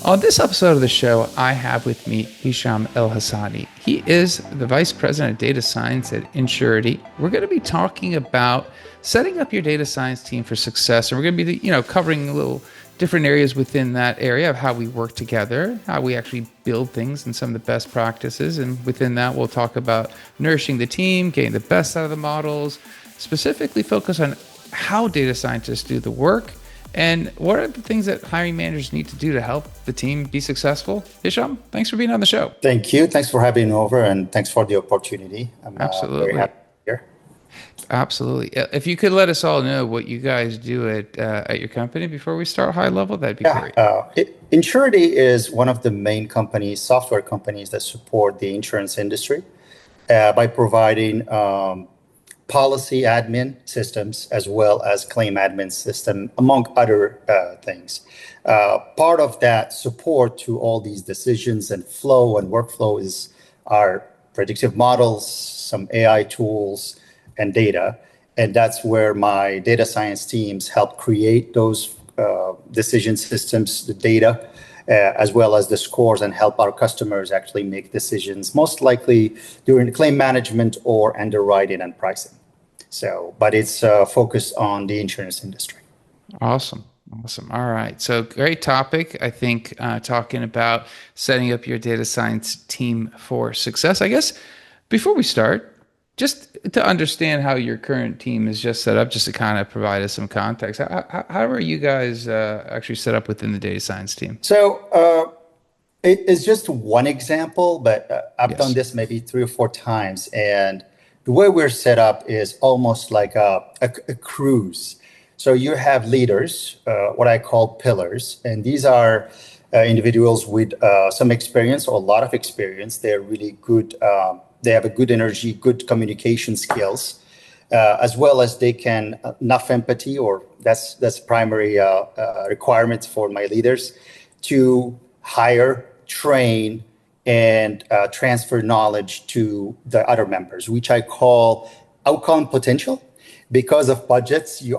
On this episode of the show, I have with me Hicham El-Hassani. He is the Vice President of Data Science at Insurity. We're going to be talking about setting up your data science team for success, and we're going to be, covering a little different areas within that area of how we work together, how we actually build things, and some of the best practices. And within that, we'll talk about nourishing the team, getting the best out of the models, specifically focus on how data scientists do the work. And what are the things that hiring managers need to do to help the team be successful? Hicham, thanks for being on the show. Thank you. Thanks for having me over, and thanks for the opportunity. I'm Absolutely. very happy to be here. Absolutely. If you could let us all know what you guys do at your company before we start high level, that'd be great. Insurity is one of the main companies, software companies that support the insurance industry by providing policy admin systems as well as claim admin system, among other things. Part of that support to all these decisions and flow and workflow is our predictive models, some AI tools, and data. And that's where my data science teams help create those decision systems, the data, as well as the scores, and help our customers actually make decisions, most likely during the claim management or underwriting and pricing. But it's focused on the insurance industry. Awesome. All right. So great topic. I think talking about setting up your data science team for success. I guess before we start, just to understand how your current team is just set up, just to kind of provide us some context, how are you guys actually set up within the data science team? So it is just one example, but I've done this maybe 3 or 4 times. And the way we're set up is almost like a cruise. So you have leaders, what I call pillars, and these are individuals with some experience or a lot of experience. They're really good. They have a good energy, good communication skills, as well as they can enough empathy, or that's primary requirements for my leaders to hire, train, and transfer knowledge to the other members, which I call outcome potential. Because of budgets, you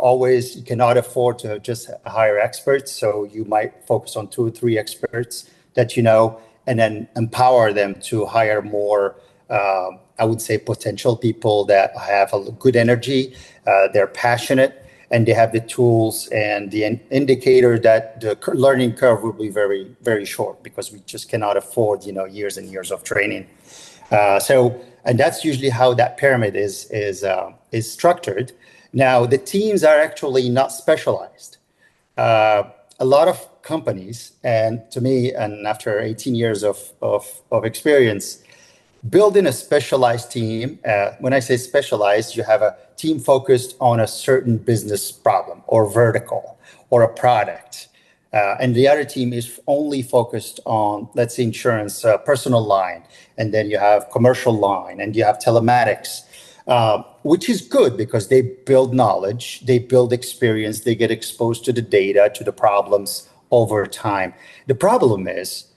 cannot afford to just hire experts. So you might focus on 2 or 3 experts that you know, and then empower them to hire more, I would say, potential people that have a good energy, they're passionate, and they have the tools and the indicator that the learning curve will be very, very short, because we just cannot afford, years and years of training. And that's usually how that pyramid is structured. Now, the teams are actually not specialized. A lot of companies, and to me, and after 18 years of experience, building a specialized team. When I say specialized, you have a team focused on a certain business problem or vertical or a product. And the other team is only focused on, let's say, insurance, personal line. And then you have commercial line, and you have telematics, which is good because they build knowledge, they build experience, they get exposed to the data, to the problems over time. The problem is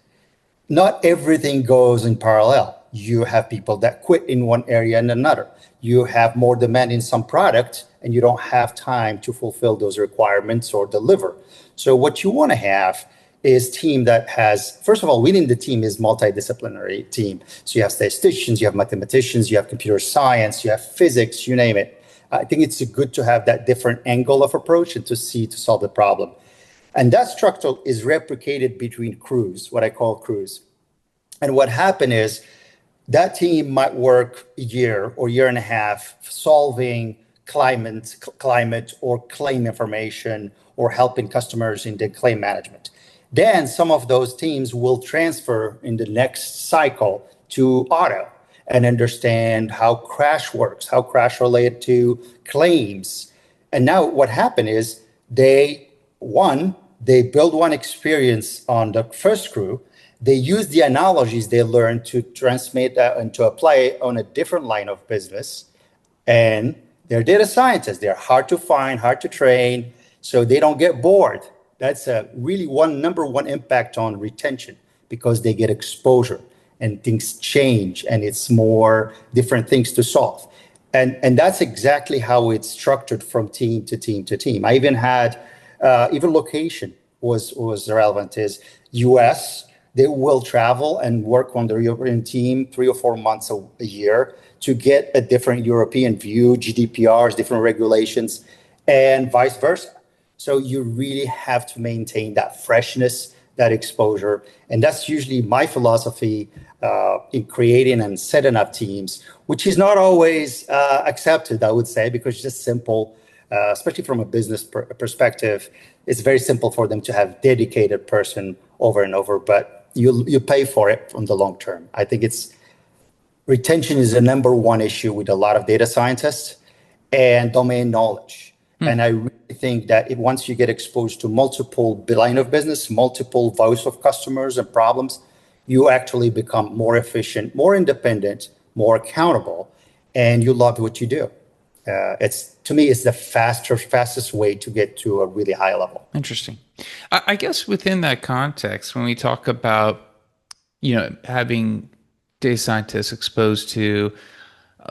not everything goes in parallel. You have people that quit in one area and another. You have more demand in some product, and you don't have time to fulfill those requirements or deliver. So what you want to have is team that has, first of all, within the team is multidisciplinary team. So you have statisticians, you have mathematicians, you have computer science, you have physics, you name it. I think it's good to have that different angle of approach and to solve the problem. And that structure is replicated between crews, what I call crews. And what happened is, that team might work a year or year and a half solving climate or claim information, or helping customers in the claim management. Then some of those teams will transfer in the next cycle to auto and understand how crash works, how crash relate to claims. And now what happened is they build one experience on the first crew. They use the analogies they learned to transmit that and to apply on a different line of business. And they're data scientists. They're hard to find, hard to train, so they don't get bored. That's a really number one impact on retention, because they get exposure and things change and it's more different things to solve. And that's exactly how it's structured from team to team to team. I even had, even location was relevant, is US, they will travel and work on the European team 3 or 4 months a year to get a different European view, GDPRs, different regulations, and vice versa. So you really have to maintain that freshness, that exposure. And that's usually my philosophy in creating and setting up teams, which is not always accepted, I would say, because it's just simple, especially from a business perspective. It's very simple for them to have dedicated person over and over, but you pay for it on the long term. I think retention is the number one issue with a lot of data scientists, and domain knowledge. And I really think that once you get exposed to multiple line of business, multiple voice of customers and problems, you actually become more efficient, more independent, more accountable, and you love what you do. To me, it's the fastest way to get to a really high level. Interesting. I guess within that context, when we talk about, having data scientists exposed to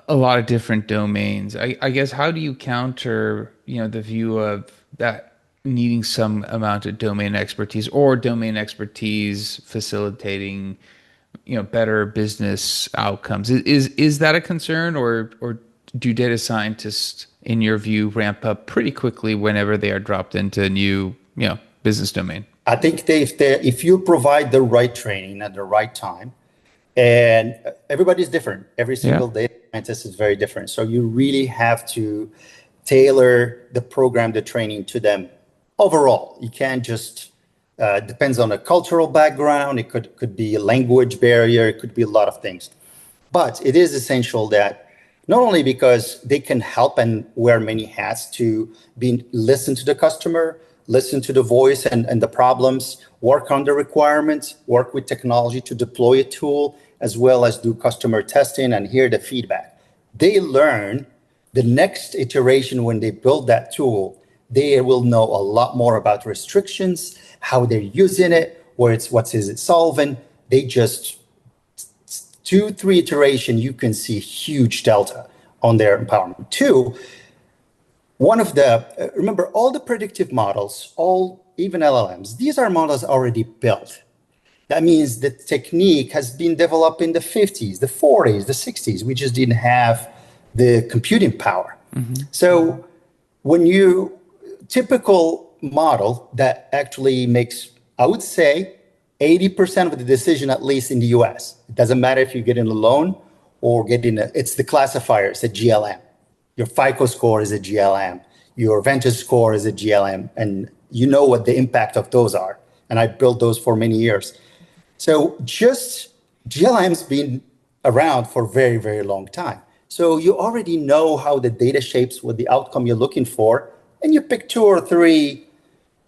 a lot of different domains, I guess, how do you counter, the view of that needing some amount of domain expertise or domain expertise facilitating, better business outcomes? Is that a concern, or do data scientists, in your view, ramp up pretty quickly whenever they are dropped into a new, business domain? I think if you provide the right training at the right time, and everybody's different. Every single data scientist is very different. So you really have to tailor the program, the training to them overall. You can't just, depends on a cultural background. It could be a language barrier. It could be a lot of things. But it is essential that not only because they can help and wear many hats to listen to the customer, listen to the voice and the problems, work on the requirements, work with technology to deploy a tool, as well as do customer testing and hear the feedback. They learn the next iteration when they build that tool, they will know a lot more about restrictions, how they're using it, what is it solving. They just 2-3 iteration, you can see huge delta on their empowerment. Two, remember all the predictive models, even LLMs, these are models already built. That means the technique has been developed in the 50s, the 40s, the 60s. We just didn't have the computing power. So typical model that actually makes, I would say, 80% of the decision, at least in the US. It doesn't matter if you're getting a loan or it's the classifier, it's a GLM. Your FICO score is a GLM. Your Vantage score is a GLM. And you know what the impact of those are. And I built those for many years. So just GLM's been around for a very, very long time. So you already know how the data shapes what the outcome you're looking for. And you pick 2 or 3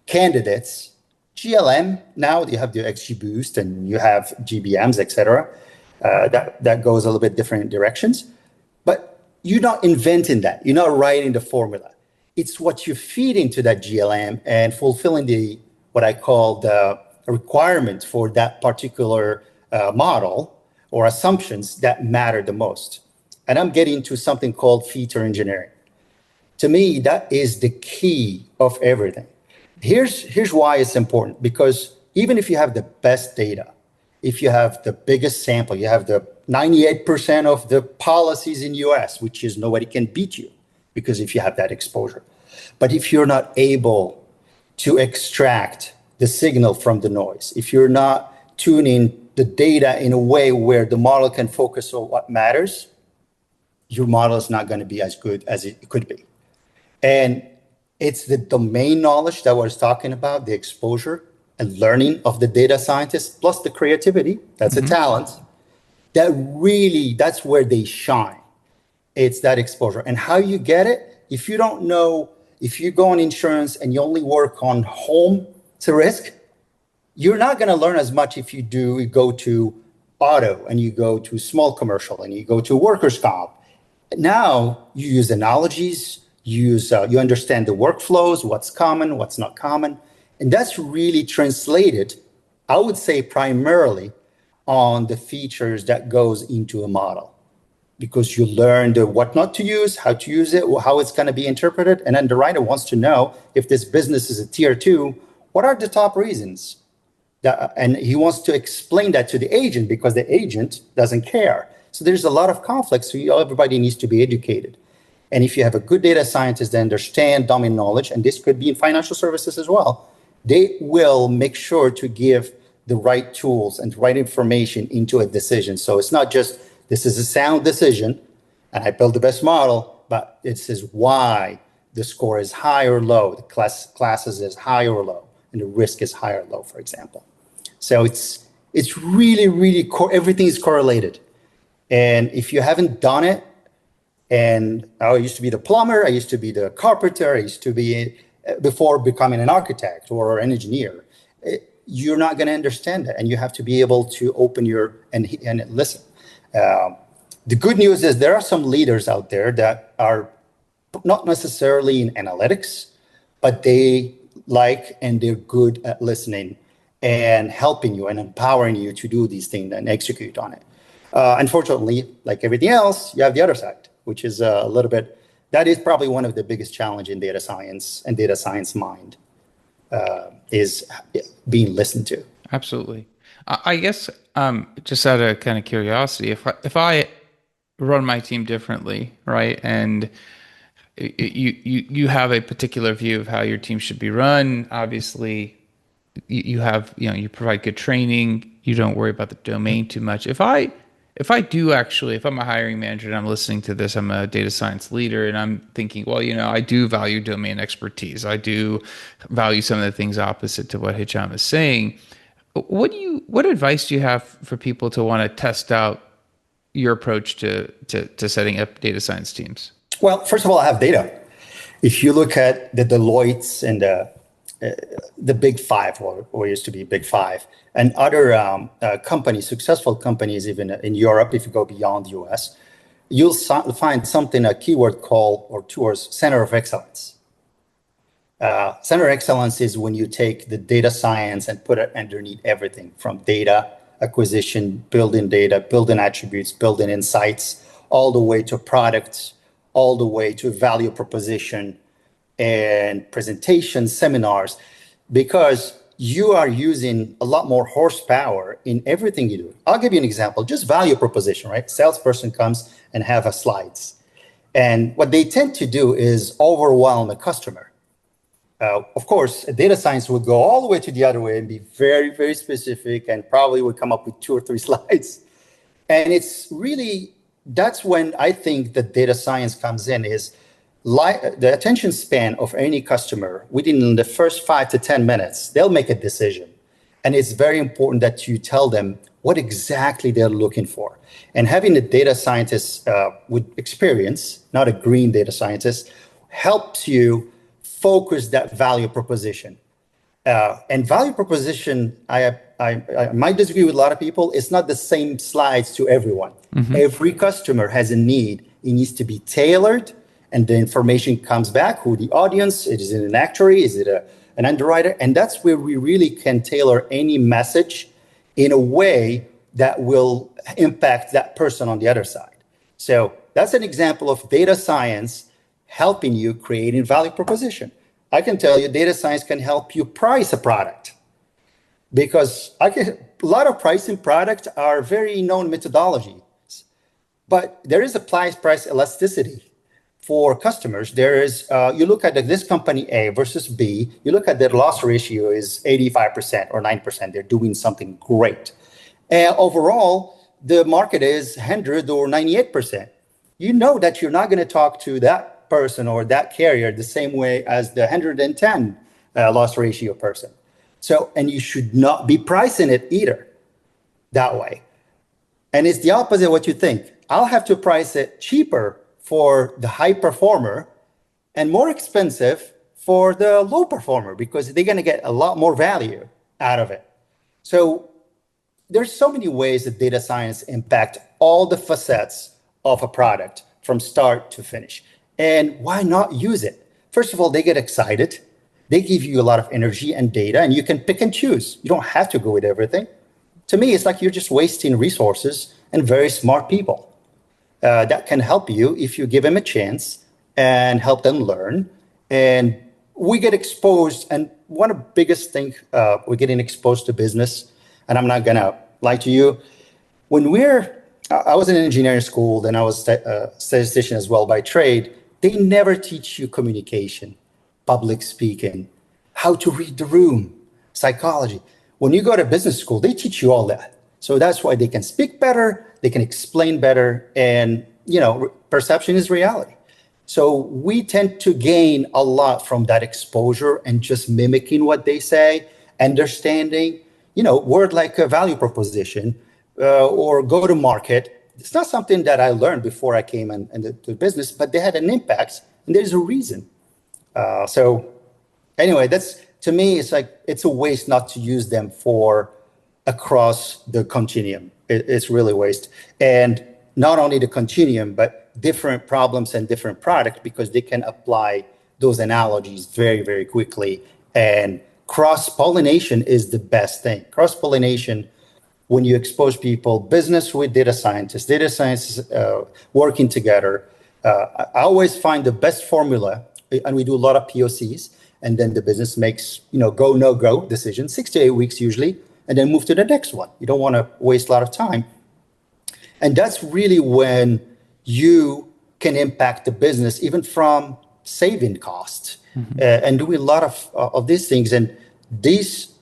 candidates. GLM, now you have the XGBoost and you have GBMs, et cetera. That goes a little bit different directions. But you're not inventing that. You're not writing the formula. It's what you feed into that GLM and fulfilling what I call the requirement for that particular model or assumptions that matter the most. And I'm getting to something called feature engineering. To me, that is the key of everything. Here's why it's important, because even if you have the best data, if you have the biggest sample, you have the 98% of the policies in US, which is nobody can beat you because if you have that exposure. But if you're not able to extract the signal from the noise, if you're not tuning the data in a way where the model can focus on what matters, your model is not going to be as good as it could be. And it's the domain knowledge that I was talking about, the exposure and learning of the data scientist, plus the creativity, that's a talent, that's where they shine. It's that exposure. And how you get it, if you don't know, if you go on insurance and you only work on home to risk, you're not going to learn as much if you go to auto and you go to small commercial and you go to workers' comp. Now you use analogies, you understand the workflows, what's common, what's not common. And that's really translated, I would say, primarily on the features that goes into a model, because you learn what not to use, how to use it, how it's going to be interpreted. And then the writer wants to know if this business is a tier 2, what are the top reasons? And he wants to explain that to the agent because the agent doesn't care. So there's a lot of conflicts. So everybody needs to be educated. And if you have a good data scientist that understand domain knowledge, and this could be in financial services as well, they will make sure to give the right tools and the right information into a decision. So it's not just, this is a sound decision, and I built the best model, but it says why the score is high or low, the classes is high or low, and the risk is high or low, for example. So it's really, really, everything is correlated. And if you haven't done it, and I used to be the plumber, I used to be the carpenter, I used to be, before becoming an architect or an engineer, you're not going to understand that. And you have to be able to open and listen. The good news is there are some leaders out there that are not necessarily in analytics, but they like and they're good at listening and helping you and empowering you to do these things and execute on it. Unfortunately, like everything else, you have the other side, which is a little bit, that is probably one of the biggest challenges in data science and data science mind, is being listened to. Absolutely. I guess just out of kind of curiosity, if I run my team differently, right, and you have a particular view of how your team should be run, obviously you have, you provide good training, you don't worry about the domain too much. If I'm a hiring manager and I'm listening to this, I'm a data science leader and I'm thinking, well, I do value domain expertise. I do value some of the things opposite to what Hicham is saying. What advice do you have for people to want to test out your approach to setting up data science teams? Well, first of all, I have data. If you look at the Deloitte's and the Big Five, or used to be Big Five, and other companies, successful companies, even in Europe, if you go beyond the US, you'll find something, a keyword called, or towards center of excellence. Center of excellence is when you take the data science and put it underneath everything from data acquisition, building data, building attributes, building insights, all the way to products, all the way to value proposition and presentations, seminars, because you are using a lot more horsepower in everything you do. I'll give you an example, just value proposition, right? Salesperson comes and have a slides. And what they tend to do is overwhelm a customer. Of course, data science would go all the way to the other way and be very, very specific and probably would come up with 2 or 3 slides. And it's really, that's when I think the data science comes in, is the attention span of any customer within the first 5 to 10 minutes, they'll make a decision. And it's very important that you tell them what exactly they're looking for. And having a data scientist with experience, not a green data scientist, helps you focus that value proposition. And value proposition, I might disagree with a lot of people, it's not the same slides to everyone. Mm-hmm. Every customer has a need. It needs to be tailored, and the information comes back, who the audience, is it an actuary, is it an underwriter? And that's where we really can tailor any message in a way that will impact that person on the other side. So that's an example of data science helping you creating value proposition. I can tell you data science can help you price a product, because a lot of pricing products are very known methodologies, but there is a price elasticity for customers. There is, you look at this company A versus B, you look at their loss ratio is 85% or 9%. They're doing something great. And overall, the market is 100 or 98%. You know that you're not going to talk to that person or that carrier the same way as the 110 loss ratio person. So, and you should not be pricing it either that way. And it's the opposite of what you think. I'll have to price it cheaper for the high performer and more expensive for the low performer, because they're going to get a lot more value out of it. So there's so many ways that data science impact all the facets of a product from start to finish. And why not use it? First of all, they get excited. They give you a lot of energy and data, and you can pick and choose. You don't have to go with everything. To me, it's like you're just wasting resources and very smart people. That can help you if you give them a chance and help them learn and we get exposed, and one of the biggest things, we're getting exposed to business, and I'm not gonna lie to you. I was in engineering school, then I was a statistician as well by trade. They never teach you communication, public speaking, how to read the room, psychology. When you go to business school, they teach you all that. So that's why they can speak better, they can explain better, and perception is reality. So we tend to gain a lot from that exposure and just mimicking what they say, understanding, word like a value proposition or go to market. It's not something that I learned before I came into the business, but they had an impact, and there's a reason. So anyway, to me, it's a waste not to use them for across the continuum. It's really a waste. And not only the continuum, but different problems and different products, because they can apply those analogies very, very quickly. And cross-pollination is the best thing. Cross-pollination, when you expose people, business with data scientists working together, I always find the best formula, and we do a lot of POCs, and then the business makes, go, no go decision, 6 to 8 weeks usually, and then move to the next one. You don't want to waste a lot of time. And that's really when you can impact the business, even from saving costs and doing a lot of these things. And these,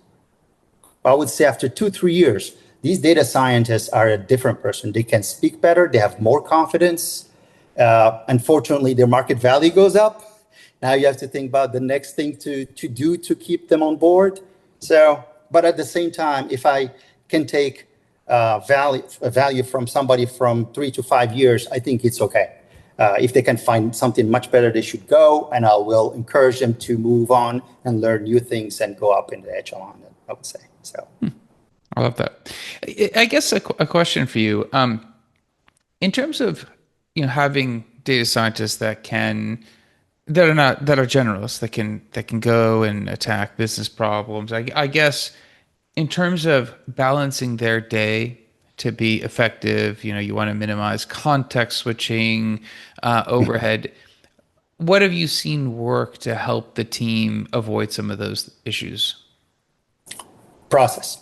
I would say after 2-3 years, these data scientists are a different person. They can speak better. They have more confidence. Unfortunately, their market value goes up. Now you have to think about the next thing to do to keep them on board. So, but at the same time, if I can take value from somebody from 3 to 5 years, I think it's okay. If they can find something much better, they should go, and I will encourage them to move on and learn new things and go up in the echelon, I would say. So, I love that. I guess a question for you, in terms of having data scientists that are generalists, that can go and attack business problems. I guess in terms of balancing their day to be effective, you want to minimize context switching, overhead. What have you seen work to help the team avoid some of those issues? Process.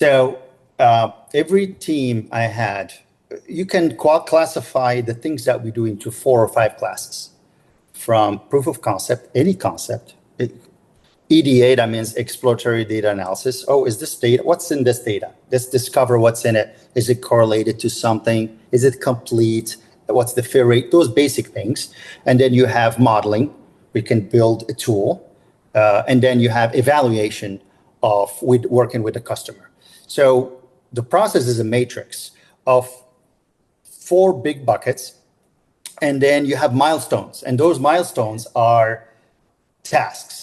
So every team I had, you can classify the things that we do into 4 or 5 classes, from proof of concept, any concept. EDA, that means exploratory data analysis. Oh, is this data? What's in this data? Let's discover what's in it. Is it correlated to something? Is it complete? What's the fill rate? Those basic things. And then you have modeling. We can build a tool. And then you have evaluation with working with the customer. So the process is a matrix of 4 big buckets. And then you have milestones. And those milestones are tasks.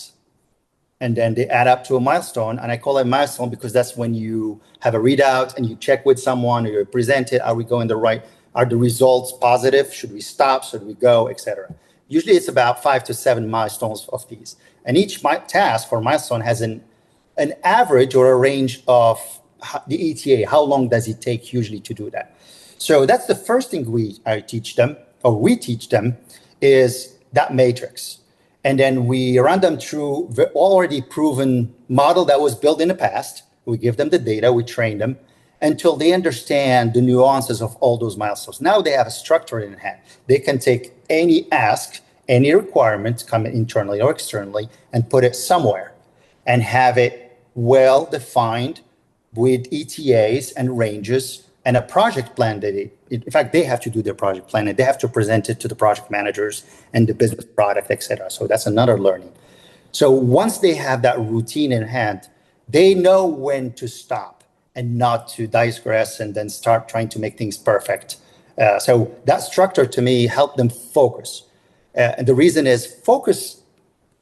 And then they add up to a milestone. And I call it milestone because that's when you have a readout and you check with someone, or you present it. Are we going the right? Are the results positive? Should we stop? Should we go, etc.? Usually it's about 5 to 7 milestones of these. And each task or milestone has an average or a range of the ETA. How long does it take usually to do that? So that's the first thing we teach them is that matrix. And then we run them through the already proven model that was built in the past. We give them the data, we train them until they understand the nuances of all those milestones. Now they have a structure in hand. They can take any ask, any requirement coming internally or externally, and put it somewhere and have it well defined with ETAs and ranges and a project plan in fact, they have to do their project plan and they have to present it to the project managers and the business product, et cetera. So that's another learning. So once they have that routine in hand, they know when to stop and not to digress and then start trying to make things perfect. So that structure to me helped them focus. And the reason is focus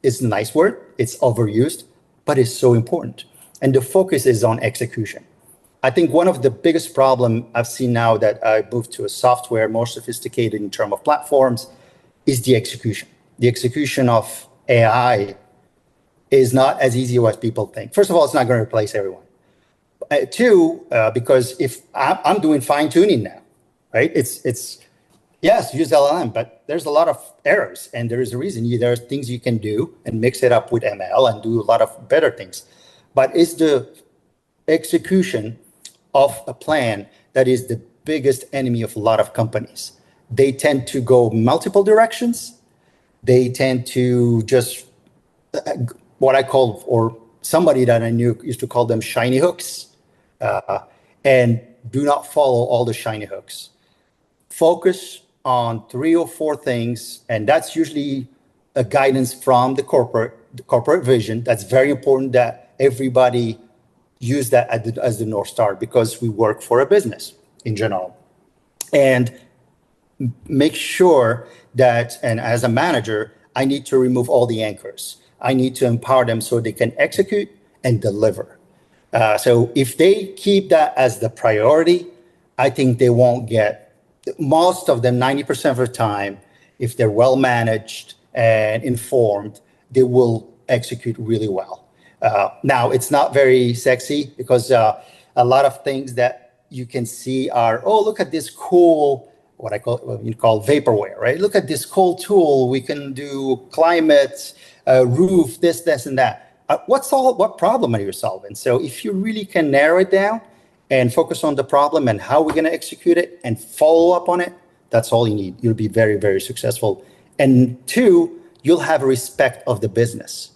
is a nice word. It's overused, but it's so important. And the focus is on execution. I think one of the biggest problem I've seen now that I moved to a software more sophisticated in terms of platforms is the execution. The execution of AI is not as easy as people think. First of all, it's not going to replace everyone. Two, because if I'm doing fine tuning now, right? It's Yes, use LLM, but there's a lot of errors, and there is a reason. There are things you can do and mix it up with ML and do a lot of better things. But it's the execution of a plan that is the biggest enemy of a lot of companies. They tend to go multiple directions. They tend to just what I call, or somebody that I knew used to call them shiny hooks, and do not follow all the shiny hooks. Focus on 3 or 4 things, and that's usually a guidance from the corporate vision. That's very important that everybody use that as the North Star, because we work for a business in general. And make sure that, and as a manager, I need to remove all the anchors. I need to empower them so they can execute and deliver. So if they keep that as the priority, I think they won't get, most of them, 90% of the time, if they're well managed and informed, they will execute really well. Now, it's not very sexy, because a lot of things that you can see are, oh, look at this cool, what you call vaporware, right? Look at this cool tool. We can do climate, roof, this, and that. What problem are you solving? So if you really can narrow it down and focus on the problem and how we're going to execute it and follow up on it, that's all you need. You'll be very, very successful. And 2, you'll have respect of the business,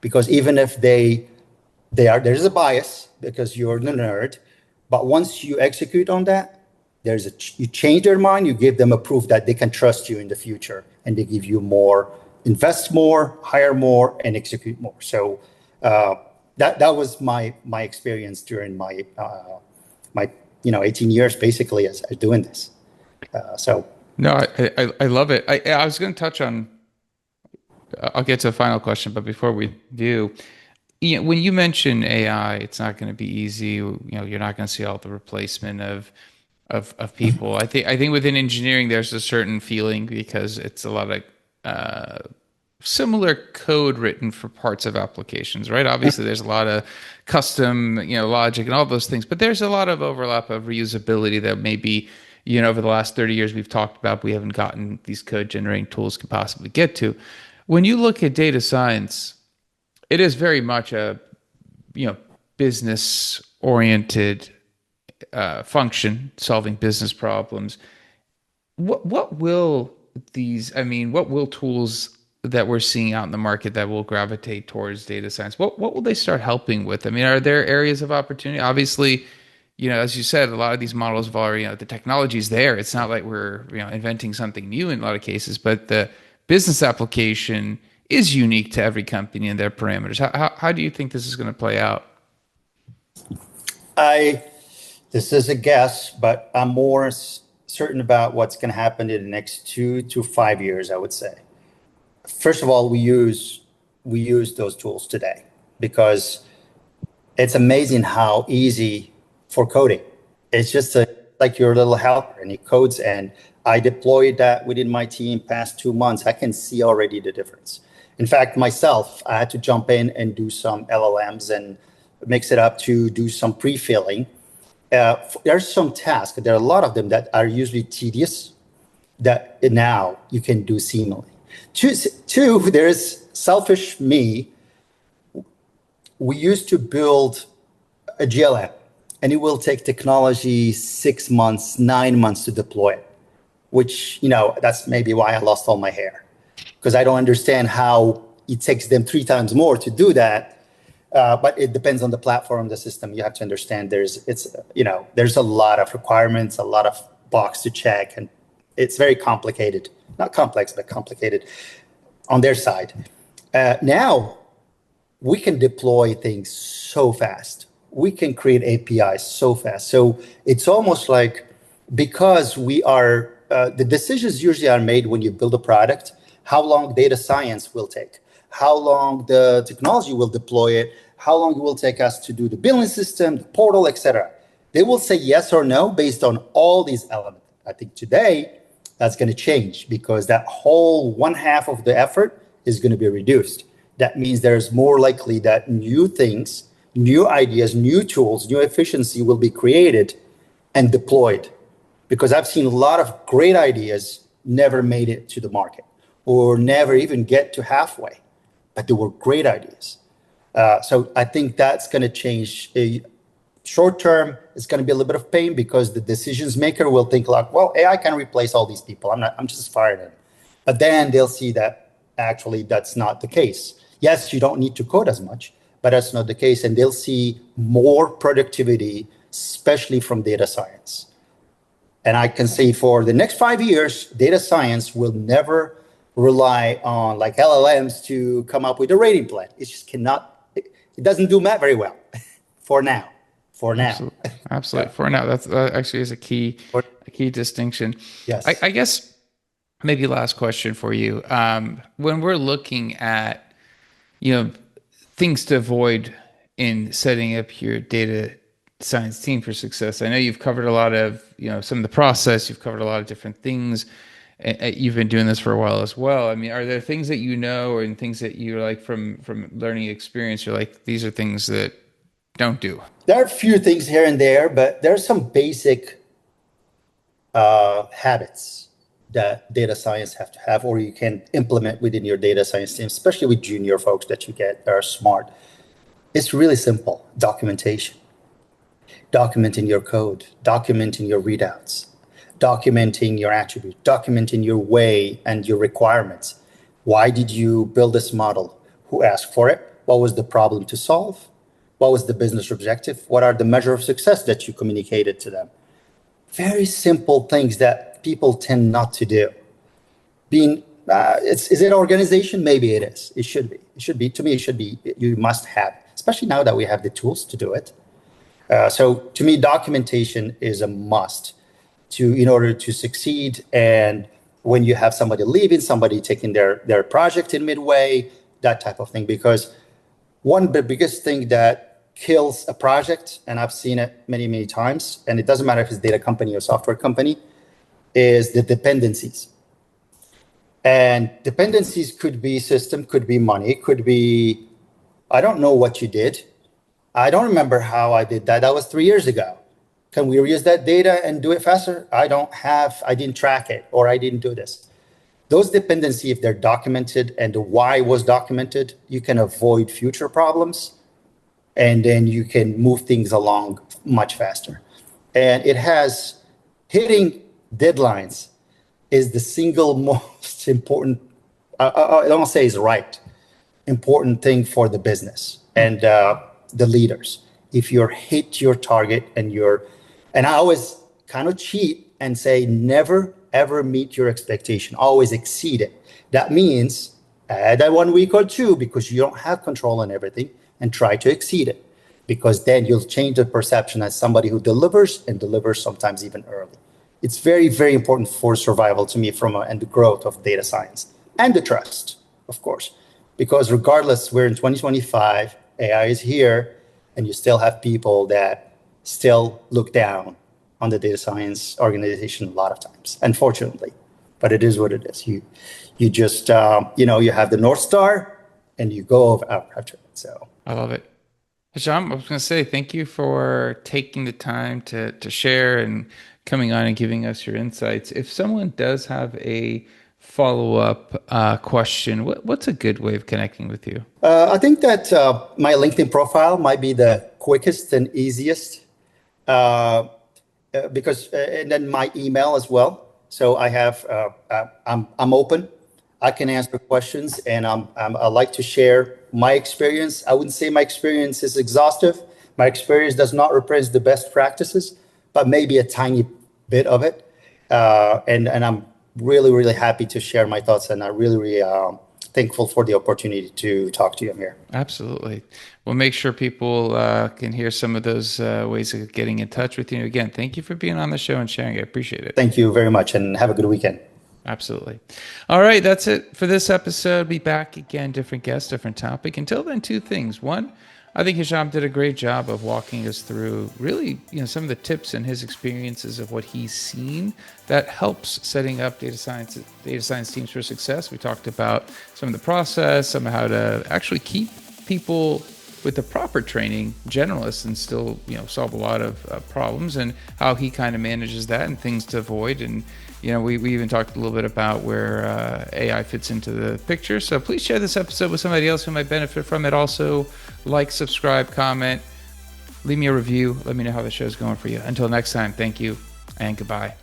because even if there's a bias because you're the nerd, but once you execute on that, you change their mind, you give them a proof that they can trust you in the future, and they give you more, invest more, hire more, and execute more. So that was my experience during my 18 years basically as doing this. No, I love it. I was going to touch on, I'll get to the final question, but before we do, when you mention AI, it's not going to be easy. You're not going to see all the replacement of people. I think within engineering, there's a certain feeling, because it's a lot of similar code written for parts of applications, right? Obviously, there's a lot of custom, logic and all those things, but there's a lot of overlap of reusability that maybe, over the last 30 years we've talked about, we haven't gotten these code generating tools can possibly get to. When you look at data science, it is very much a, business oriented function, solving business problems. What will tools that we're seeing out in the market that will gravitate towards data science, what will they start helping with? I mean, are there areas of opportunity? Obviously, as you said, a lot of these models have already, the technology is there. It's not like we're, inventing something new in a lot of cases, but the business application is unique to every company and their parameters. How do you think this is going to play out? This is a guess, but I'm more certain about what's going to happen in the next 2 to 5 years, I would say. First of all, we use those tools today, because it's amazing how easy for coding. It's just like your little helper, and he codes, and I deployed that within my team past 2 months. I can see already the difference. In fact, myself, I had to jump in and do some LLMs and mix it up to do some pre-filling. There's some tasks, there are a lot of them that are usually tedious, that now you can do seamlessly. Two, there's selfish me. We used to build a GLM, and it will take technology 6 months, 9 months to deploy it, which, that's maybe why I lost all my hair, because I don't understand how it takes them 3 times more to do that. But it depends on the platform, the system. You have to understand there's a lot of requirements, a lot of box to check, and it's very complicated. Not complex, but complicated on their side. Now, we can deploy things so fast. We can create APIs so fast. So it's almost like, because we are, the decisions usually are made when you build a product, how long data science will take, how long the technology will deploy it, how long it will take us to do the billing system, the portal, etc. They will say yes or no based on all these elements. I think today that's going to change, because that whole 1/2 of the effort is going to be reduced. That means there's more likely that new things, new ideas, new tools, new efficiency will be created and deployed. Because I've seen a lot of great ideas never made it to the market or never even get to halfway, but they were great ideas. So I think that's going to change. Short term, it's going to be a little bit of pain because the decisions maker will think like, well, AI can replace all these people. I'm just firing them. But then they'll see that actually that's not the case. Yes, you don't need to code as much, but that's not the case. And they'll see more productivity, especially from data science. And I can say for the next 5 years, data science will never rely on like LLMs to come up with a rating plan. It just cannot, it doesn't do that very well for now. For now. Absolutely. For now. That actually is a key distinction. Yes. I guess maybe last question for you. When we're looking at, things to avoid in setting up your data science team for success, I know you've covered a lot of, some of the process, you've covered a lot of different things. You've been doing this for a while as well. I mean, are there things that or things that you like from learning experience, you're like, these are things that don't do? There are a few things here and there, but there are some basic habits that data science have to have, or you can implement within your data science team, especially with junior folks that you get that are smart. It's really simple. Documentation. Documenting your code, documenting your readouts, documenting your attributes, documenting your way and your requirements. Why did you build this model? Who asked for it? What was the problem to solve? What was the business objective? What are the measure of success that you communicated to them? Very simple things that people tend not to do. Is it organization? Maybe it is. It should be. It should be. To me, it should be. You must have, especially now that we have the tools to do it. So to me, documentation is a must in order to succeed. And when you have somebody leaving, somebody taking their project in midway, that type of thing, because one of the biggest thing that kills a project, and I've seen it many, many times, and it doesn't matter if it's a data company or software company, is the dependencies. And dependencies could be system, could be money, could be, I don't know what you did. I don't remember how I did that. That was 3 years ago. Can we reuse that data and do it faster? I didn't track it, or I didn't do this. Those dependencies, if they're documented and the why was documented, you can avoid future problems, and then you can move things along much faster. And hitting deadlines is the single most important, I don't say is right, important thing for the business and the leaders. If you hit your target and I always kind of cheat and say, never ever meet your expectation, always exceed it. That means add a 1 week or two because you don't have control on everything, and try to exceed it, because then you'll change the perception as somebody who delivers, and delivers sometimes even early. It's very, very important for survival to me and the growth of data science and the trust, of course, because regardless, we're in 2025, AI is here, and you still have people that still look down on the data science organization a lot of times, unfortunately. But it is what it is. You just, you have the North Star and you go after it. So I love it. Hicham, I was going to say thank you for taking the time to share and coming on and giving us your insights. If someone does have a follow-up question, what's a good way of connecting with you? I think that my LinkedIn profile might be the quickest and easiest, because and then my email as well. So I have I'm open. I can answer questions, and I like to share my experience. I wouldn't say my experience is exhaustive. My experience does not represent the best practices, but maybe a tiny bit of it. And I'm really, really happy to share my thoughts, and I'm really thankful for the opportunity to talk to you, Amir. Absolutely. We'll make sure people can hear some of those ways of getting in touch with you. Again, thank you for being on the show and sharing. I appreciate it. Thank you very much, and have a good weekend. Absolutely. All right, that's it for this episode. Be back again, different guest, different topic. Until then, two things. One, I think Hicham did a great job of walking us through really, some of the tips and his experiences of what he's seen that helps setting up data science teams for success. We talked about some of the process, some of how to actually keep people with the proper training, generalists and still, solve a lot of problems, and how he kind of manages that and things to avoid. And, we even talked a little bit about where AI fits into the picture. So please share this episode with somebody else who might benefit from it. Also, like, subscribe, comment, leave me a review. Let me know how the show's going for you. Until next time, thank you and goodbye.